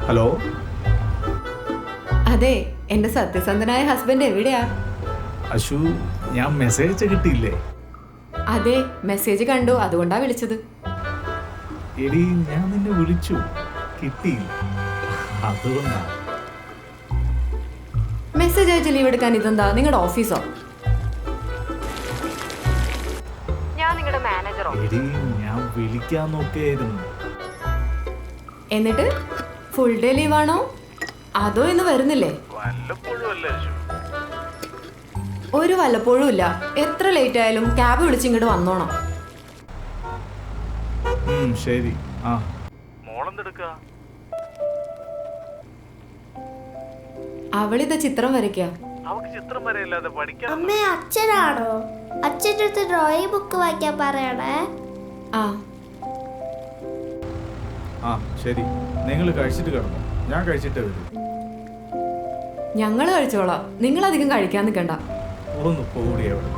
Hello. അതെ, എന്റെ സത്യസന്ധനായ ഹസ്ബൻഡ് എവിടെയാ? അശു, ഞാൻ മെസ്സേജ് കിട്ടിയില്ലേ? അതെ, മെസ്സേജ് കണ്ടു, അതുകൊണ്ടാ വിളിച്ചത്. എടി, ഞാൻ നിന്നെ വിളിച്ചു, കിട്ടിയില്ല, അതുകൊണ്ടാ. മെസ്സേജ് അയച്ച് ലീവ് എടുക്കാൻ ഇതെന്താ നിങ്ങളുടെ ഓഫീസോ? ഞാൻ നിങ്ങളുടെ മാനേജറോ? എടി, ഞാൻ വിളിക്കാൻ നോക്കിയായിരുന്നു. എന്നിട്ട് ഫുൾ ഡേ ലീവാണോ അതോ ഇന്ന് വരുന്നില്ലേ? ഒരു വല്ലപ്പോഴും ഇല്ല. എത്ര ലേറ്റ് ആയാലും ക്യാബ് വിളിച്ച് ഇങ്ങോട്ട് വന്നോണം. ശരി. അവളിത് ചിത്രം വരയ്ക്കുക. അമ്മേ, അച്ഛനാണോ? അച്ഛൻ്റെ അടുത്ത് ഡ്രോയിങ് ബുക്ക് വായിക്കാൻ പറയണേ. ശരി, നിങ്ങൾ കഴിച്ചിട്ട് കിടന്നു, ഞാൻ കഴിച്ചിട്ടേ വരൂ. ഞങ്ങൾ കഴിച്ചോളാം, നിങ്ങൾ അധികം കഴിക്കാൻ നിൽക്കണ്ട. ഒന്ന് പോടി അവിടെ.